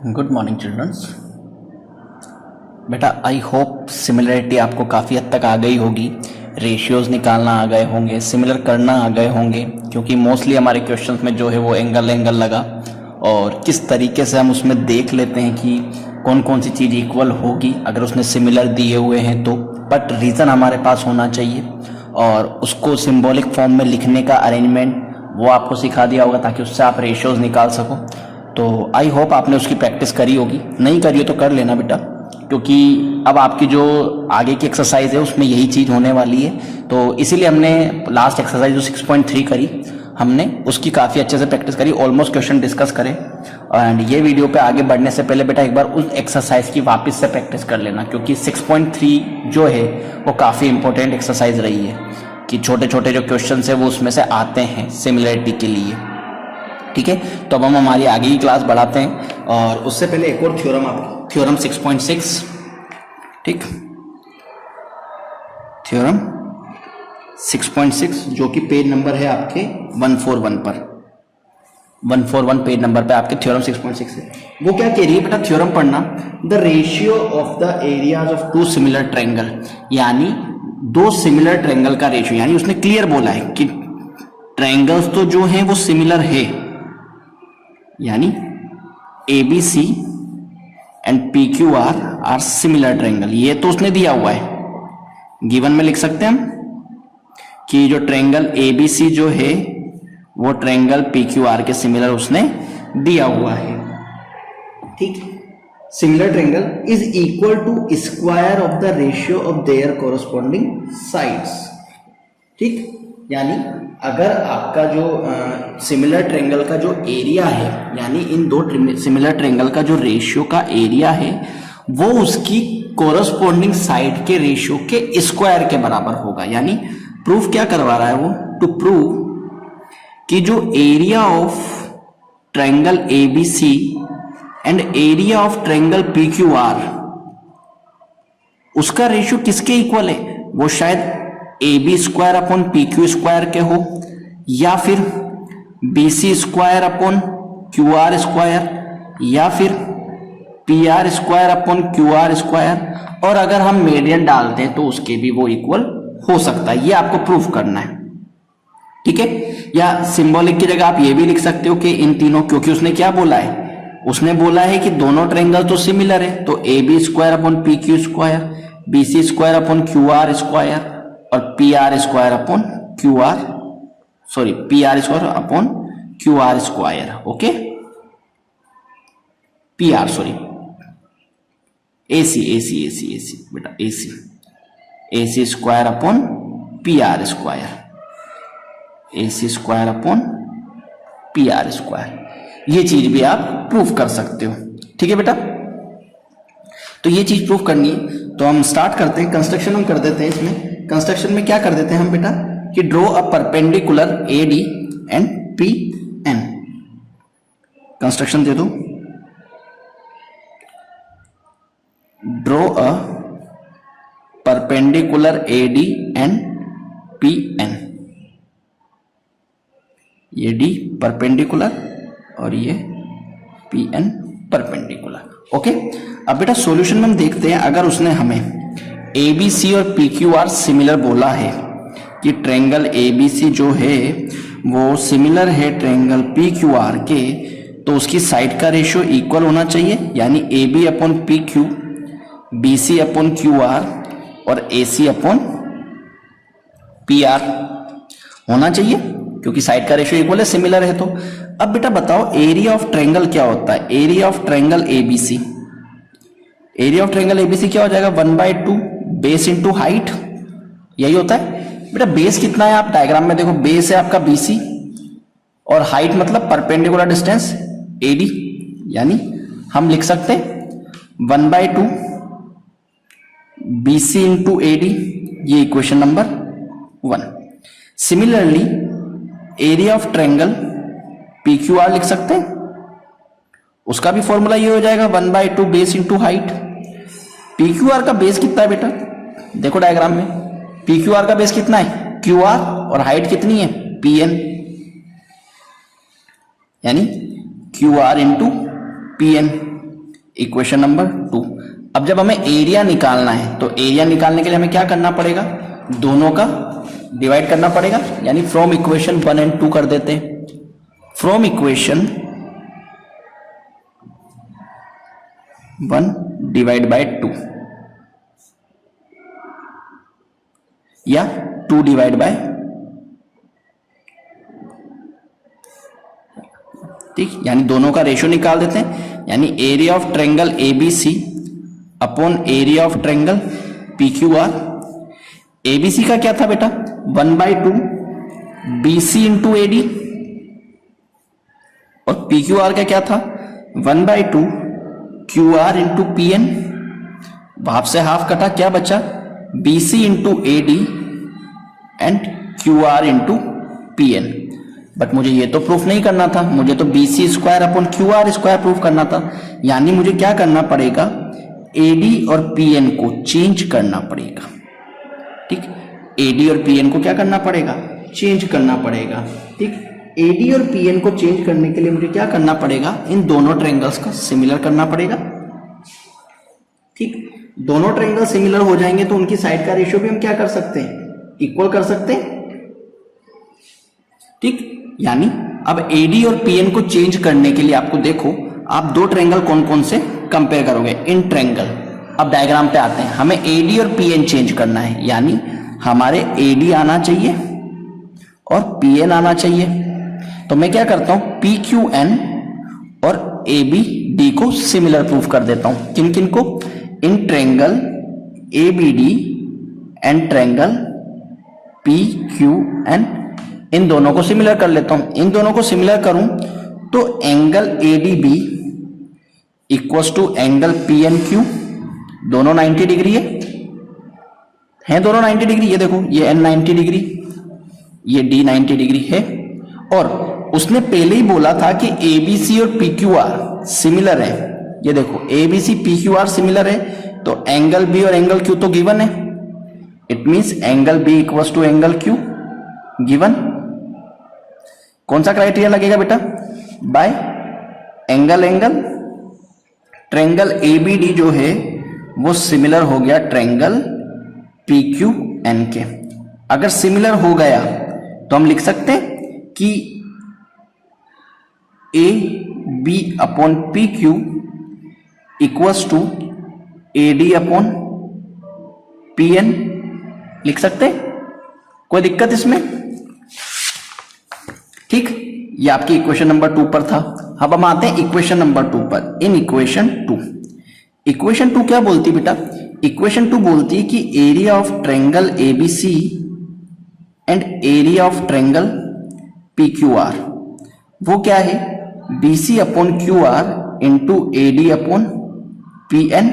Good morning children's. बेटा I hope similarity आपको काफ़ी हद तक आ गई होगी, रेशियोज निकालना आ गए होंगे, सिमिलर करना आ गए होंगे, क्योंकि मोस्टली हमारे क्वेश्चंस में जो है वो एंगल लगा और किस तरीके से हम उसमें देख लेते हैं कि कौन कौन सी चीज़ इक्वल होगी अगर उसने सिमिलर दिए हुए हैं तो। बट रीज़न हमारे पास होना चाहिए और उसको सिंबॉलिक फॉर्म में लिखने का अरेंजमेंट वो आपको सिखा दिया होगा ताकि उससे आप रेशियोज निकाल सको। तो आई होप आपने उसकी प्रैक्टिस करी होगी, नहीं करी हो तो कर लेना बेटा, क्योंकि अब आपकी जो आगे की एक्सरसाइज है उसमें यही चीज़ होने वाली है। तो इसीलिए हमने लास्ट एक्सरसाइज जो 6.3 करी हमने उसकी काफ़ी अच्छे से प्रैक्टिस करी, ऑलमोस्ट क्वेश्चन डिस्कस करें। एंड ये वीडियो पे आगे बढ़ने से पहले बेटा एक बार उस एक्सरसाइज की वापस से प्रैक्टिस कर लेना, क्योंकि 6.3 जो है वो काफ़ी इंपॉर्टेंट एक्सरसाइज रही है कि छोटे छोटे जो क्वेश्चन है वो उसमें से आते हैं सिमिलरिटी के लिए। ठीक है, तो अब हम हमारी आगे की क्लास बढ़ाते हैं और उससे पहले एक और थ्योरम आपकी, थ्योरम 6.6। ठीक, थ्योरम 6.6 जो कि पेज नंबर है आपके 141 पर, 141 पेज नंबर पे आपके थ्योरम 6.6 है। वो क्या कह रही है बेटा, थ्योरम पढ़ना, the ratio of the areas of two similar triangle, यानी दो सिमिलर ट्रायंगल का रेशियो, यानी उसने क्लियर बोला है कि ट्रायंगल्स तो जो हैं वो सिमिलर है, यानी ABC and PQR are similar triangle, ये तो उसने दिया हुआ है। गिवन में लिख सकते हैं हम कि जो ट्रायंगल ABC जो है वो ट्रायंगल PQR के सिमिलर उसने दिया हुआ है। ठीक, similar triangle is equal to square of the ratio of their corresponding sides. ठीक, यानी अगर आपका जो सिमिलर ट्रायंगल का जो एरिया है, यानी इन दो सिमिलर ट्रायंगल का जो रेशियो का एरिया है वो उसकी कोरस्पॉन्डिंग साइड के रेशियो के स्क्वायर के बराबर होगा। यानी प्रूफ क्या करवा रहा है वो, टू प्रूव कि जो area of triangle ABC and area of triangle PQR उसका रेशियो किसके इक्वल है, वो शायद AB square upon PQ square के हो, या फिर BC square upon QR square, या फिर PR square upon QR square, और अगर हम मीडियन डालते हैं तो उसके भी वो इक्वल हो सकता है। ये आपको प्रूफ करना है। ठीक है, या सिंबॉलिक की जगह आप ये भी लिख सकते हो कि इन तीनों, क्योंकि उसने क्या बोला है, उसने बोला है कि दोनों ट्रायंगल तो सिमिलर है, तो AB square upon PQ square, BC square upon QR square और PR square upon PR square upon QR square. Okay, PR AC बेटा, AC square upon PR square, AC square upon PR square, ये चीज भी आप proof कर सकते हो। ठीक है बेटा, तो ये चीज प्रूफ करनी है तो हम स्टार्ट करते हैं, कंस्ट्रक्शन हम कर देते हैं। इसमें कंस्ट्रक्शन में क्या कर देते हैं हम बेटा कि draw a perpendicular AD and PN। Construction दे दो, draw a perpendicular AD and PN। ये D परपेंडिकुलर और ये PN परपेंडिकुलर। ओके, अब बेटा सॉल्यूशन में हम देखते हैं, अगर उसने हमें ABC और PQR सिमिलर बोला है कि ट्रायंगल ABC जो है वो सिमिलर है ट्रायंगल PQR के, तो उसकी साइड का रेशियो इक्वल होना चाहिए, यानी AB upon PQ, BC upon QR और AC अपॉन PR होना चाहिए, क्योंकि साइड का रेशियो इक्वल है, सिमिलर है। तो अब बेटा बताओ एरिया ऑफ ट्रायंगल क्या होता है, area of triangle ABC, area of triangle ABC क्या हो जाएगा, 1/2 बेस इंटू हाइट, यही होता है बेटा। बेस कितना है आप डायग्राम में देखो, बेस है आपका BC और हाइट मतलब परपेंडिकुलर डिस्टेंस AD, यानी हम लिख सकते हैं 1/2 BC इंटू AD, ये equation number 1। Similarly area of triangle PQR लिख सकते हैं, उसका भी फॉर्मूला ये हो जाएगा 1/2 बेस इंटू हाइट। PQR का बेस कितना है बेटा, देखो डायग्राम में, PQR का बेस कितना है QR और हाइट कितनी है PN, यानी Q R into P N, equation number 2। अब जब हमें एरिया निकालना है तो एरिया निकालने के लिए हमें क्या करना पड़ेगा, दोनों का डिवाइड करना पड़ेगा, यानी फ्रॉम इक्वेशन 1 एंड 2 कर देते हैं। फ्रॉम इक्वेशन 1 डिवाइड बाय 2 या 2 डिवाइड बाय, ठीक, यानी दोनों का रेशियो निकाल देते हैं, यानी area of triangle ABC upon area of triangle P Q R. ABC का क्या था बेटा, 1/2 बीसी इंटू एडी, और पी क्यू आर का क्या था, 1/2 Q R into P N. Half से हाफ कटा, क्या बचा, BC into AD and Q R into P N. But मुझे ये तो प्रूफ नहीं करना था, मुझे तो B C square upon Q R square proof करना था, यानी मुझे क्या करना पड़ेगा, एडी और पी एन को चेंज करना पड़ेगा। ठीक, एडी और पी एन को क्या करना पड़ेगा, चेंज करना पड़ेगा। ठीक, एडी और पी एन को चेंज करने के लिए मुझे क्या करना पड़ेगा, इन दोनों ट्रायंगल्स को सिमिलर करना पड़ेगा। ठीक, दोनों ट्रायंगल सिमिलर हो जाएंगे तो उनकी साइड का रेशियो भी हम क्या कर सकते हैं, इक्वल कर सकते हैं। ठीक, यानी अब एडी और पीएन को चेंज करने के लिए आपको देखो, आप दो ट्रायंगल कौन कौन से कंपेयर करोगे, इन ट्रायंगल। अब डायग्राम पे आते हैं, हमें एडी और पीएन चेंज करना है, यानी हमारे एडी आना चाहिए और पीएन आना चाहिए। तो मैं क्या करता हूं, पी क्यू एन और ए बी डी को सिमिलर प्रूफ कर देता हूं। किन किन को, इन triangle A B D and triangle P Q N, इन दोनों को सिमिलर कर लेता हूं। इन दोनों को सिमिलर करूं तो angle A D B equals to angle P N Q, दोनों 90 डिग्री है दोनों 90 डिग्री। ये देखो, ये एन 90 डिग्री, ये डी 90 डिग्री है। और उसने पहले ही बोला था कि ए बी सी और पी क्यू आर सिमिलर है। ये देखो, A B C P Q R similar है, तो एंगल बी और एंगल क्यू तो गिवन है। It means angle B equals to angle Q given. कौन सा क्राइटेरिया लगेगा बेटा, by angle angle. Triangle A B D जो है वो सिमिलर हो गया ट्रायंगल पी क्यू एन के। अगर सिमिलर हो गया तो हम लिख सकते हैं कि A B upon P Q equals to A D upon P N, लिख सकते हैं, कोई दिक्कत इसमें। ठीक, ये आपकी इक्वेशन नंबर 2 पर था। अब हम आते हैं इक्वेशन नंबर 2 पर। इन इक्वेशन 2, इक्वेशन 2 क्या बोलती बेटा, इक्वेशन 2 बोलती है कि area of triangle ABC and area of triangle P Q R, वो क्या है, BC upon Q R into A D upon P N.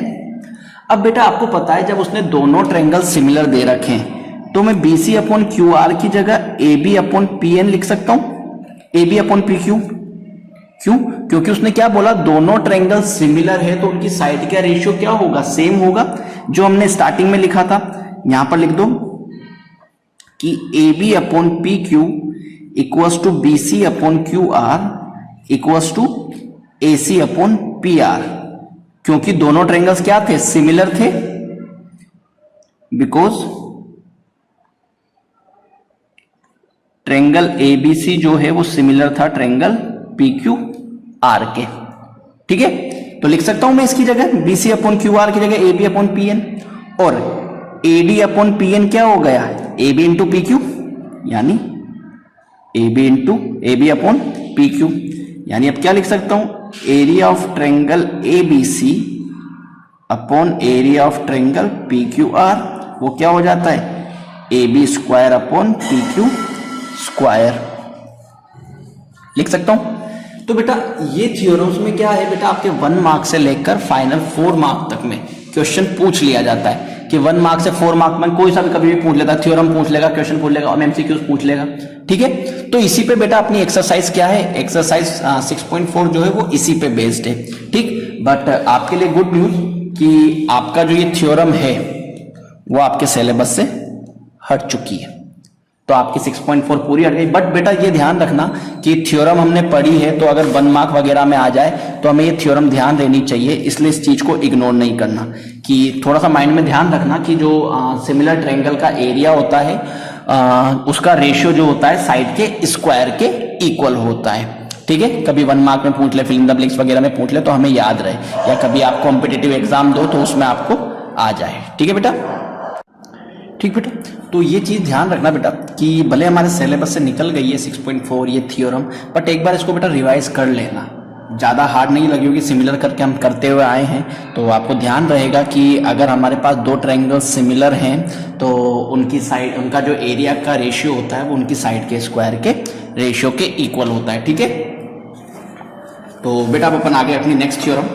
अब बेटा आपको पता है, जब उसने दोनों ट्रायंगल सिमिलर दे रखे हैं तो मैं बीसी अपॉन क्यू आर की जगह A B upon P N लिख सकता हूं, A B upon P Q. क्यों, क्योंकि उसने क्या बोला, दोनों ट्रायंगल सिमिलर है तो उनकी साइड का रेशियो क्या होगा, सेम होगा, जो हमने स्टार्टिंग में लिखा था। यहां पर लिख दो कि A B upon P Q equals to B C upon Q R equals to A C upon P R. क्योंकि दोनों ट्रायंगल्स क्या थे, सिमिलर थे, बिकॉज ट्रायंगल एबीसी जो है वो सिमिलर था ट्रायंगल पी क्यू आर के। ठीक है, तो लिख सकता हूं मैं इसकी जगह बीसी अपॉन क्यू आर की जगह A B upon P N, और A D upon P N क्या हो गया, A B into P Q, यानी A B into A B upon P Q. यानी अब क्या लिख सकता हूं, area of triangle A B C upon area of triangle P Q R, वो क्या हो जाता है, A B square upon P Q square, लिख सकता हूं। तो बेटा ये थ्योरम्स में क्या है बेटा, आपके 1 मार्क से लेकर फाइनल 4 मार्क तक में क्वेश्चन पूछ लिया जाता है कि 1 मार्क से 4 मार्क में कोई सा भी कभी भी पूछ लेता है, थ्योरम पूछ लेगा, क्वेश्चन पूछ लेगा और एमसीक्यूज पूछ लेगा। ठीक है, तो इसी पे बेटा अपनी एक्सरसाइज क्या है, एक्सरसाइज 6.4 जो है वो इसी पे बेस्ड है। ठीक, बट आपके लिए गुड न्यूज कि आपका जो ये थ्योरम है वो आपके सिलेबस से हट चुकी है। तो आपकी 6.4 पूरी हट गई। बट बेटा ये ध्यान रखना कि थ्योरम हमने पढ़ी है, तो अगर 1 मार्क वगैरह में आ जाए तो हमें ये थ्योरम ध्यान देनी चाहिए, इसलिए इस चीज को इग्नोर नहीं करना। कि थोड़ा सा माइंड में ध्यान रखना कि जो सिमिलर ट्रायंगल का एरिया होता है उसका रेशियो जो होता है साइड के स्क्वायर के इक्वल होता है। ठीक है, कभी 1 मार्क में पूछ ले, फिल इन द ब्लैंक्स वगैरह में पूछ ले तो हमें याद रहे, या कभी आप कॉम्पिटिटिव एग्जाम दो तो उसमें आपको आ जाए। ठीक है बेटा, ठीक बेटा। तो ये चीज ध्यान रखना बेटा कि भले हमारे सिलेबस से निकल गई है 6.4 ये थ्योरम, बट एक बार इसको बेटा रिवाइज कर लेना, ज़्यादा हार्ड नहीं लगी होगी, सिमिलर करके हम करते हुए आए हैं। तो आपको ध्यान रहेगा कि अगर हमारे पास 2 ट्रायंगल सिमिलर हैं तो उनकी साइड, उनका जो एरिया का रेशियो होता है वो उनकी साइड के स्क्वायर के रेशियो के इक्वल होता है। ठीक है, तो बेटा अब अपन आगे अपनी नेक्स्ट थ्योरम,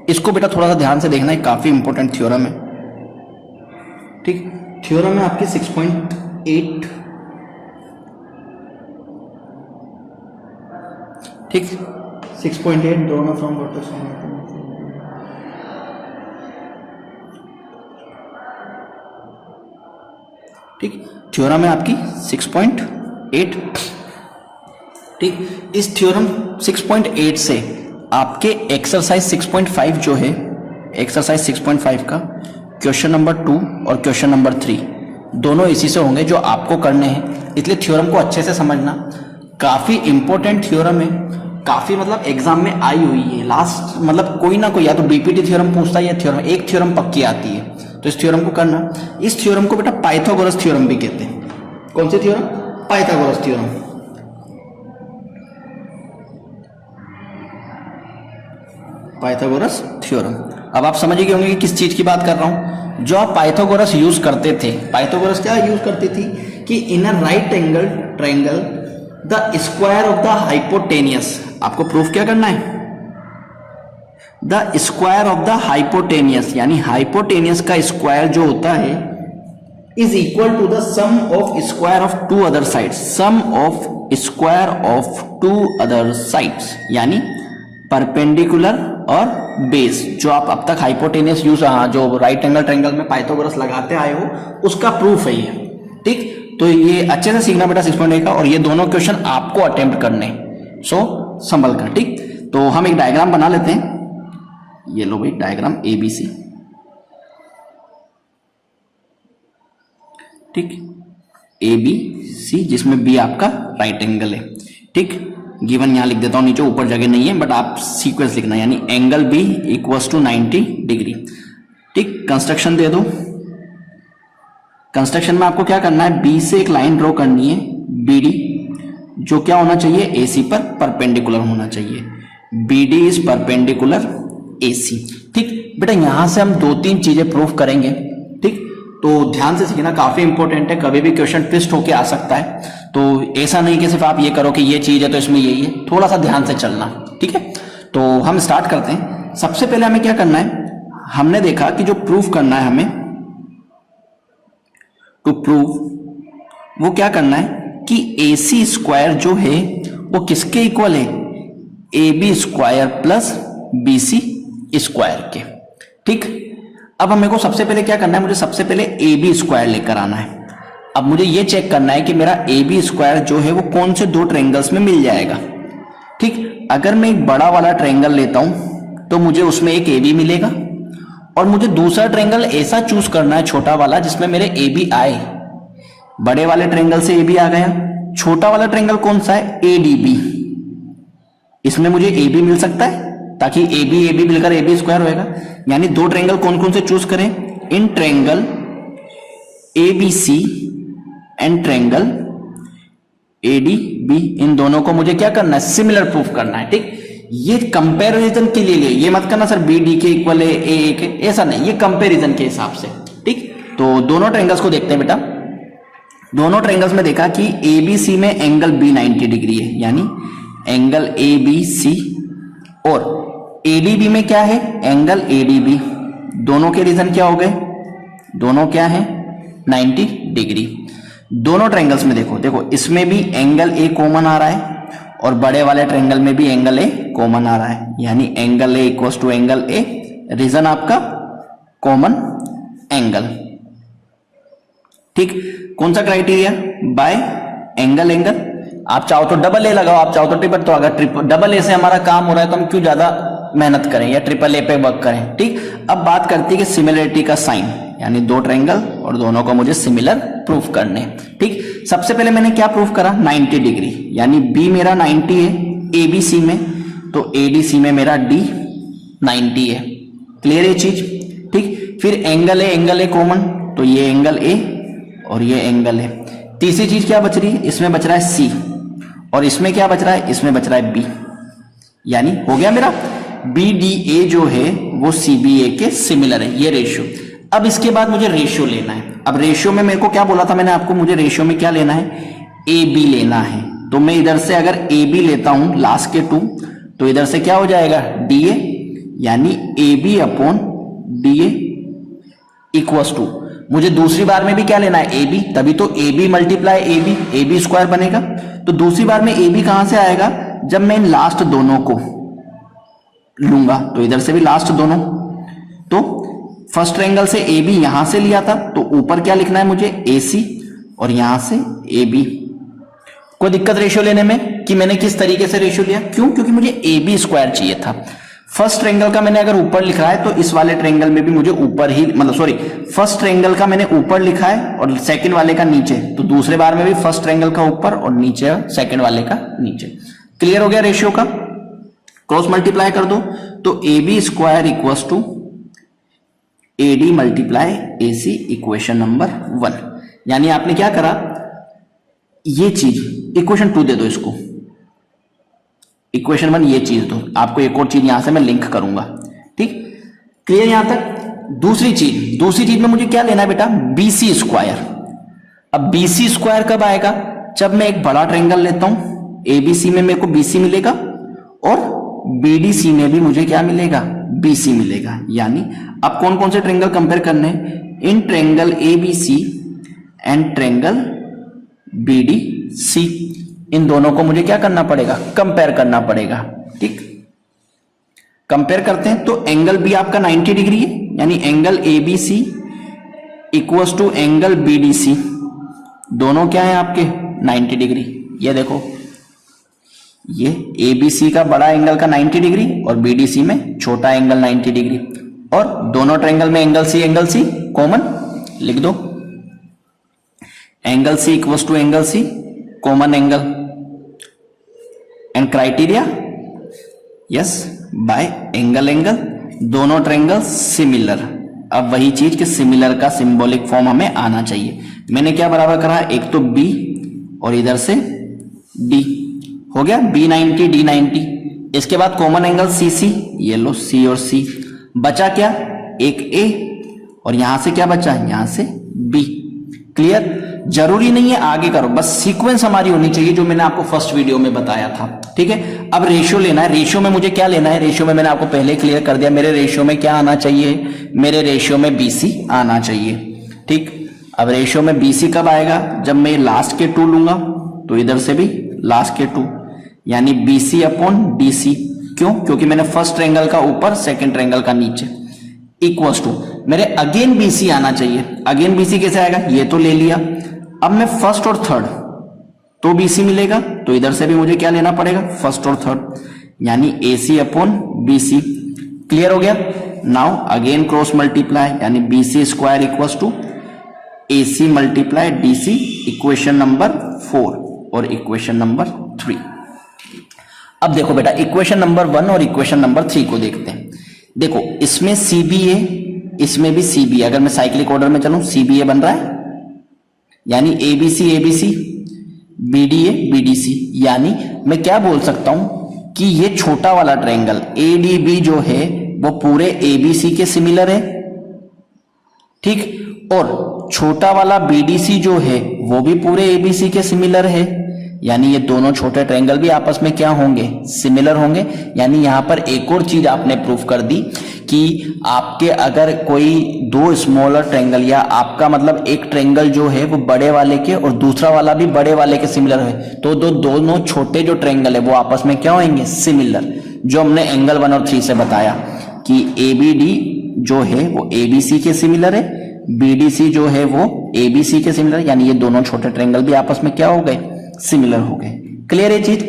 इसको बेटा थोड़ा सा ध्यान से देखना, है काफी इंपॉर्टेंट थ्योरम है। ठीक, थ्योरम है आपकी 6.8। ठीक, 6.8 दोनों फ्रॉम वाटर। ठीक, थ्योरम है आपकी 6.8। ठीक, इस थ्योरम 6.8 से आपके एक्सरसाइज 6.5 जो है, एक्सरसाइज 6.5 का क्वेश्चन नंबर 2 और क्वेश्चन नंबर 3 दोनों इसी से होंगे जो आपको करने हैं, इसलिए थ्योरम को अच्छे से समझना। काफी इंपॉर्टेंट थ्योरम है, काफी मतलब एग्जाम में आई हुई है लास्ट, मतलब कोई ना कोई या तो बीपीटी थ्योरम पूछता है या थ्योरम, एक थ्योरम पक्की आती है, तो इस थ्योरम को करना। इस थ्योरम को बेटा पाइथागोरस थ्योरम भी कहते हैं। कौन सी theorem? Pythagoras theorem. Pythagoras theorem. अब आप समझ गए होंगे कि किस चीज की बात कर रहा हूं। जो आप पाइथागोरस यूज करते थे, पाइथागोरस क्या यूज करती थी कि in a right angle triangle the square of the hypotenuse, आपको प्रूफ क्या करना है, the square of the hypotenuse, यानी हाइपोटेनियस का स्क्वायर जो होता है is equal to the sum of square of 2 other sides, sum of square of 2 other sides, यानी परपेंडिकुलर और बेस। जो आप अब तक हाइपोटेनियस यूज, जो राइट एंगल ट्रायंगल में पाइथागोरस लगाते आए हो उसका प्रूफ है ये। ठीक, तो ये अच्छे से सीखना बेटा 6.8 का, और ये दोनों क्वेश्चन आपको अटेम्प्ट करने, सो संभल कर। ठीक, तो हम एक डायग्राम बना लेते हैं, ये लो भाई डायग्राम ABC। ठीक, ABC जिसमें B आपका राइट एंगल है। ठीक, गिवन यहां लिख देता हूं नीचे, ऊपर जगह नहीं है बट आप सीक्वेंस लिखना, यानी angle B equals to 90 degree. ठीक, कंस्ट्रक्शन दे दो। कंस्ट्रक्शन में आपको क्या करना है, B से एक लाइन ड्रॉ करनी है BD, जो क्या होना चाहिए, AC पर परपेंडिकुलर होना चाहिए। BD is perpendicular AC। ठीक बेटा, यहां से हम 2-3 चीजें प्रूफ करेंगे। ठीक, तो ध्यान से सीखना, काफी इंपॉर्टेंट है, कभी भी क्वेश्चन ट्विस्ट होके आ सकता है, तो ऐसा नहीं कि सिर्फ आप ये करो कि ये चीज है तो इसमें यही है, थोड़ा सा ध्यान से चलना। ठीक है, तो हम स्टार्ट करते हैं। सबसे पहले हमें क्या करना है, हमने देखा कि जो प्रूफ करना है हमें, टू प्रूव, वो क्या करना है कि AC स्क्वायर जो है वो किसके इक्वल है, AB square plus BC square के। ठीक, अब हमें को सबसे पहले क्या करना है, मुझे सबसे पहले AB स्क्वायर लेकर आना है। अब मुझे ये चेक करना है कि मेरा AB स्क्वायर जो है वो कौन से 2 ट्रायंगल्स में मिल जाएगा। ठीक, अगर मैं एक बड़ा वाला ट्रायंगल लेता हूं तो मुझे उसमें एक AB मिलेगा, और मुझे दूसरा ट्रायंगल ऐसा चूज करना है छोटा वाला जिसमें मेरे AB आए। बड़े वाले ट्रायंगल से AB आ गया, छोटा वाला ट्रायंगल कौन सा है, ADB, इसमें मुझे AB मिल सकता है, ताकि AB मिलकर AB स्क्वायर होएगा। यानी 2 ट्रायंगल कौन कौन से चूज करें, in triangle ABC and triangle ADB, इन दोनों को मुझे क्या करना है, सिमिलर प्रूफ करना है। ठीक, ये कंपैरिजन के लिए, ये मत करना सर BD के इक्वल है AA के, ऐसा नहीं, ये कंपैरिजन के हिसाब से। ठीक, तो दोनों ट्रायंगल्स को देखते हैं बेटा। दोनों ट्रायंगल्स में देखा कि ABC में एंगल B 90 डिग्री है, यानी एंगल ABC, और ADB में क्या है, एंगल ADB। दोनों के रीजन क्या हो गए, दोनों क्या है, 90 डिग्री। दोनों ट्रायंगल्स में देखो इसमें भी एंगल A कॉमन आ रहा है, और बड़े वाले ट्रायंगल में भी एंगल A कॉमन आ रहा है, यानी angle A equals to angle A, reason आपका कॉमन एंगल। ठीक, कौन सा क्राइटेरिया, बाय एंगल एंगल। आप चाहो तो डबल ए लगाओ, आप चाहो तो ट्रिपल, तो अगर ट्रिपल डबल ए से हमारा काम हो रहा है तो हम क्यों ज्यादा मेहनत करें या ट्रिपल ए पे वर्क करें। ठीक, अब बात करती है कि सिमिलरिटी का साइन, यानी दो ट्रायंगल और दोनों को मुझे सिमिलर प्रूफ करने। ठीक, सबसे पहले मैंने क्या प्रूफ करा, 90 डिग्री, यानी बी मेरा 90 है ए बी सी में, तो ए डी सी में मेरा डी 90 है। क्लियर है चीज। ठीक, फिर एंगल है कॉमन, तो ये एंगल ए और ये एंगल है। तीसरी चीज क्या बच रही है, इसमें बच रहा है सी, और इसमें क्या बच रहा है, इसमें बच रहा है बी, यानी हो गया मेरा बी डी ए जो है वो सी बी ए के सिमिलर है, ये रेशियो। अब इसके बाद मुझे रेशियो लेना है। अब रेशियो में मेरे को क्या बोला था मैंने आपको, मुझे रेशियो में क्या लेना है, ए बी लेना है। तो मैं इधर से अगर ए बी लेता हूं लास्ट के 2, तो इधर से क्या हो जाएगा, डी ए, यानी A B upon D A equals to, मुझे दूसरी बार में भी क्या लेना है, ए बी, तभी तो A B multiply A B square बनेगा। तो दूसरी बार में ए बी कहां से आएगा, जब मैं इन लास्ट दोनों को लूंगा, तो इधर से भी लास्ट दोनों, तो फर्स्ट ट्रायंगल से ए बी यहां से लिया था, तो ऊपर क्या लिखना है मुझे, ए सी, और यहां से ए बी। कोई दिक्कत रेशियो लेने में कि मैंने किस तरीके से रेशियो लिया, क्यों, क्योंकि मुझे ए बी स्क्वायर चाहिए था। फर्स्ट ट्रायंगल का मैंने अगर ऊपर लिखा है तो इस वाले ट्रायंगल में भी मुझे ऊपर ही, मतलब सॉरी, फर्स्ट ट्रायंगल का मैंने ऊपर लिखा है और सेकंड वाले का नीचे, तो दूसरे बार में भी फर्स्ट ट्रायंगल का ऊपर और नीचे सेकंड वाले का नीचे। क्लियर हो गया रेशियो का, क्रॉस मल्टीप्लाई कर दो, तो A B square equals to A D multiply A C, equation number 1। यानी आपने क्या करा, ये चीज इक्वेशन 2 दे दो इसको, इक्वेशन 1 ये चीज दो, आपको एक और चीज यहां से मैं लिंक करूंगा। ठीक, क्लियर यहां तक। दूसरी चीज में मुझे क्या लेना है बेटा, बी सी स्क्वायर। अब बी सी स्क्वायर कब आएगा, जब मैं एक बड़ा ट्रायंगल लेता हूं, ए बी सी में मेरे को बी सी मिलेगा और बी डी सी में भी मुझे क्या मिलेगा, बी सी मिलेगा। यानी अब कौन कौन से ट्रायंगल कंपेयर करने हैं, इन triangle A B C and triangle B D C, इन दोनों को मुझे क्या करना पड़ेगा, कंपेयर करना पड़ेगा। ठीक, कंपेयर करते हैं, तो एंगल बी आपका 90 डिग्री है, यानी angle A B C equals to angle B D C, दोनों क्या है आपके 90 डिग्री। ये देखो, ये ए बी सी का बड़ा एंगल का 90 डिग्री और बी डी सी में छोटा एंगल 90 डिग्री, और दोनों ट्रायंगल में एंगल सी कॉमन लिख दो, angle C equals to angle C common angle, and criteria yes by angle दोनों ट्रायंगल सिमिलर। अब वही चीज कि सिमिलर का सिंबॉलिक फॉर्म हमें आना चाहिए। मैंने क्या बराबर करा, एक तो बी और इधर से डी, हो गया बी 90 डी 90। इसके बाद कॉमन एंगल सी सी, ये लो सी और सी, बचा क्या, एक ए और यहां से क्या बचा, यहां से बी। क्लियर, जरूरी नहीं है आगे करो, बस सीक्वेंस हमारी होनी चाहिए जो मैंने आपको फर्स्ट वीडियो में बताया था। ठीक है, अब रेशियो लेना है। रेशियो में मुझे क्या लेना है, रेशियो में मैंने आपको पहले क्लियर कर दिया, मेरे रेशियो में क्या आना चाहिए, मेरे रेशियो में बीसी आना चाहिए। ठीक, अब रेशियो में बीसी कब आएगा, जब मैं लास्ट के 2 लूंगा, तो इधर से भी लास्ट के 2, यानी बीसी अपॉन डीसी। क्यों, क्योंकि मैंने फर्स्ट ट्रायंगल का ऊपर सेकंड ट्रायंगल का नीचे, इक्वल्स टू मेरे अगेन बीसी आना चाहिए। अगेन बीसी कैसे आएगा, ये तो ले लिया, अब मैं फर्स्ट और थर्ड तो बीसी मिलेगा, तो इधर से भी मुझे क्या लेना पड़ेगा, फर्स्ट और थर्ड, यानी एसी अपॉन बीसी। क्लियर हो गया। नाउ अगेन क्रॉस मल्टीप्लाई, यानी BC square equals to AC multiply DC, equation number 4 और इक्वेशन नंबर 3। अब देखो बेटा, इक्वेशन नंबर 1 और इक्वेशन नंबर 3 को देखते हैं। देखो, इसमें सीबीए, इसमें भी सीबीए, अगर मैं साइक्लिक ऑर्डर में चलूं, सीबीए बन रहा है, यानी एबीसी बीडीए बीडीसी। यानी मैं क्या बोल सकता हूं कि ये छोटा वाला ट्रायंगल एडीबी जो है वो पूरे एबीसी के सिमिलर है। ठीक, और छोटा वाला बीडीसी जो है वो भी पूरे एबीसी के सिमिलर है, यानी ये दोनों छोटे ट्रायंगल भी आपस में क्या होंगे, सिमिलर होंगे। यानी यहां पर एक और चीज आपने प्रूफ कर दी कि आपके अगर कोई 2 स्मॉलर ट्रायंगल, या आपका मतलब एक ट्रायंगल जो है वो बड़े वाले के और दूसरा वाला भी बड़े वाले के सिमिलर है, तो दोनों छोटे जो ट्रायंगल है वो आपस में क्या होंगे, सिमिलर। जो हमने एंगल 1 और 3 से बताया कि एबीडी जो है वो एबीसी के सिमिलर है, BDC जो है वो ABC के सिमिलर, यानी ये दोनों छोटे ट्रायंगल भी आपस में क्या हो गए, सिमिलर हो गए। क्लियर है चीज?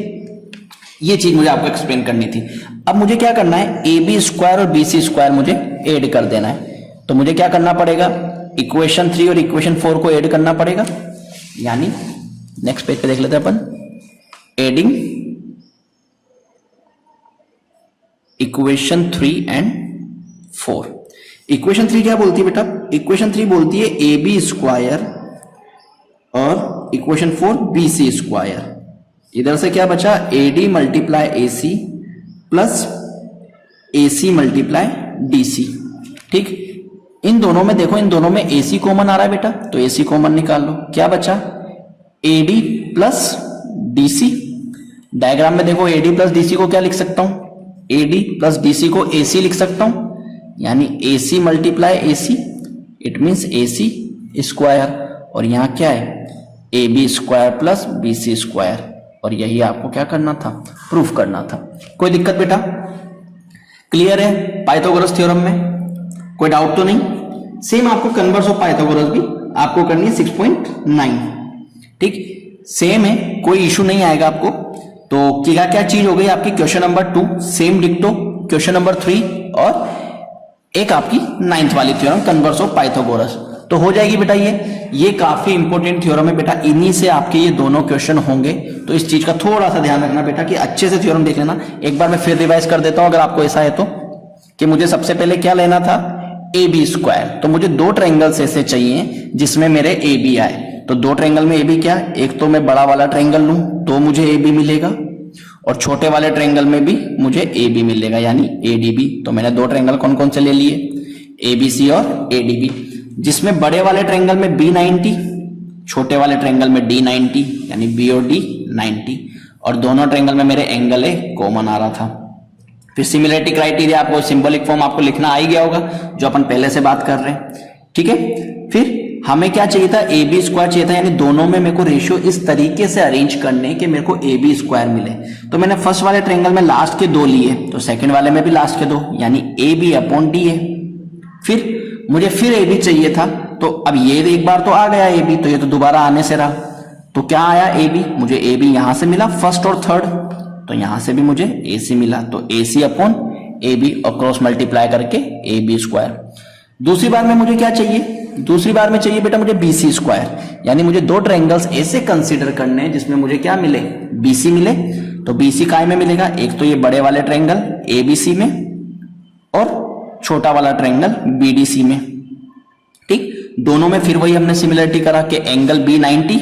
ये चीज मुझे आपको एक्सप्लेन करनी थी। अब मुझे क्या करना है, AB स्क्वायर और BC स्क्वायर मुझे ऐड कर देना है। तो मुझे क्या करना पड़ेगा, इक्वेशन 3 और इक्वेशन 4 को ऐड करना पड़ेगा, यानी नेक्स्ट पेज पे देख लेते हैं अपन, एडिंग इक्वेशन 3 एंड 4। इक्वेशन 3 क्या बोलती है बेटा, इक्वेशन 3 बोलती है AB स्क्वायर और इक्वेशन 4 BC स्क्वायर। इधर से क्या बचा, AD multiply AC plus AC multiply DC। ठीक, इन दोनों में देखो, इन दोनों में AC कॉमन आ रहा है बेटा, तो AC कॉमन निकाल लो। क्या बचा, AD प्लस DC। डायग्राम में देखो AD प्लस DC को क्या लिख सकता हूं, AD प्लस DC को AC लिख सकता हूं, यानी AC multiply AC, it means AC square. और यहां क्या है, AB square plus BC square. और यही आपको क्या करना था, प्रूफ करना था। कोई दिक्कत बेटा? क्लियर है पाइथागोरस थ्योरम में? कोई डाउट तो नहीं? सेम आपको कन्वर्स ऑफ पाइथागोरस भी आपको करनी है 6.9। ठीक, सेम है, कोई इशू नहीं आएगा आपको। तो क्या क्या चीज हो गई आपकी, क्वेश्चन नंबर 2 सेम डिक्टो, क्वेश्चन नंबर 3 और एक आपकी 9th वाली थ्योरम कन्वर्स ऑफ पाइथागोरस। तो हो जाएगी बेटा ये काफी इंपॉर्टेंट थ्योरम है बेटा, इन्हीं से आपके ये दोनों क्वेश्चन होंगे। तो इस चीज का थोड़ा सा ध्यान रखना बेटा कि अच्छे से थ्योरम देख लेना। एक बार मैं फिर रिवाइज कर देता हूं अगर आपको ऐसा है तो, कि मुझे सबसे पहले क्या लेना था, AB स्क्वायर। तो मुझे दो ट्रायंगल्स ऐसे चाहिए जिसमें मेरे AB आए। तो दो ट्रायंगल में AB क्या, एक तो मैं बड़ा वाला ट्रायंगल लूं तो मुझे AB मिलेगा, और छोटे वाले ट्रायंगल में भी मुझे AB मिलेगा, यानी ADB। तो मैंने दो ट्रायंगल कौन कौन से ले लिए, ABC और ADB, जिसमें बड़े वाले ट्रायंगल में B90, छोटे वाले ट्रायंगल में D90, यानी BOD 90। और दोनों ट्रायंगल में मेरे एंगल कॉमन आ रहा था। फिर सिमिलरिटी क्राइटेरिया आपको सिंबॉलिक फॉर्म आपको लिखना आ ही गया होगा, जो अपन पहले से बात कर रहे हैं। ठीक है, फिर हमें क्या चाहिए था, AB स्क्वायर चाहिए था, यानी दोनों में मेरे को रेशियो इस तरीके से अरेंज करने कि मेरे को AB स्क्वायर मिले। तो मैंने फर्स्ट वाले ट्रायंगल में लास्ट के दो लिए, तो सेकंड वाले में भी लास्ट के दो, यानी AB अपॉन DA। फिर मुझे फिर AB चाहिए था, तो अब ये एक बार तो आ गया AB, तो ये तो दोबारा आने से रहा। तो क्या आया AB, मुझे AB यहां से मिला फर्स्ट और थर्ड, तो यहां से भी मुझे AC मिला, तो AC अपॉन AB और क्रॉस मल्टीप्लाई करके AB स्क्वायर। दूसरी बार में मुझे क्या चाहिए, दूसरी बार में चाहिए बेटा मुझे BC स्क्वायर, यानी मुझे दो ट्रायंगल्स ऐसे कंसीडर करने हैं जिसमें मुझे क्या मिले, BC मिले। तो BC काय में मिलेगा, एक तो ये बड़े वाले ट्रायंगल ABC में और छोटा वाला ट्रायंगल BDC में। ठीक, दोनों में फिर वही हमने सिमिलरिटी करा कि एंगल B90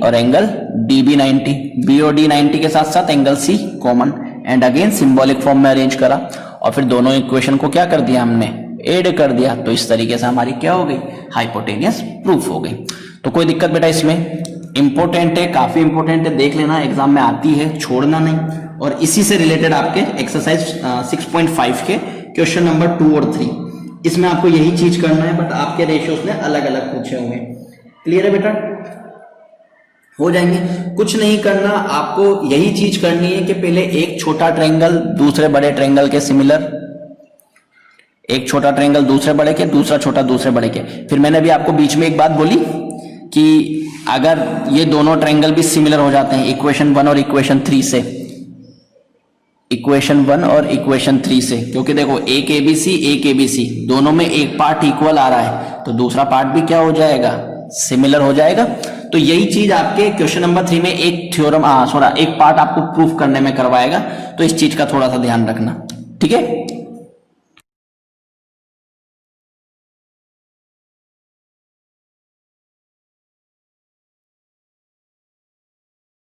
और एंगल DB90, BOD 90 के साथ साथ angle C common, and again symbolic form में अरेंज करा, और फिर दोनों इक्वेशन को क्या कर दिया हमने, ऐड कर दिया। तो इस तरीके से हमारी क्या हो गई, हाइपोटेनियस प्रूफ हो गई। तो कोई दिक्कत बेटा इसमें, इंपॉर्टेंट है, काफी इंपॉर्टेंट है, देख लेना, एग्जाम में आती है, छोड़ना नहीं। और इसी से रिलेटेड आपके एक्सरसाइज 6.5 के क्वेश्चन नंबर 2 और 3, इसमें आपको यही चीज करना है, बट आपके रेशियोज ने अलग अलग पूछे होंगे। क्लियर है बेटा? हो जाएंगे, कुछ नहीं करना, आपको यही चीज करनी है कि पहले एक छोटा ट्रायंगल दूसरे बड़े ट्रायंगल के सिमिलर, एक छोटा ट्रायंगल दूसरे बड़े के, दूसरा छोटा दूसरे बड़े के। फिर मैंने भी आपको बीच में एक बात बोली कि अगर ये दोनों ट्रायंगल भी सिमिलर हो जाते हैं इक्वेशन 1 और इक्वेशन 3 से, इक्वेशन 1 और इक्वेशन 3 से, क्योंकि देखो एक ABC दोनों में एक पार्ट इक्वल आ रहा है, तो दूसरा पार्ट भी क्या हो जाएगा, सिमिलर हो जाएगा। तो यही चीज आपके क्वेश्चन नंबर 3 में एक थ्योरम एक पार्ट आपको प्रूफ करने में करवाएगा। तो इस चीज का थोड़ा सा ध्यान रखना, ठीक है।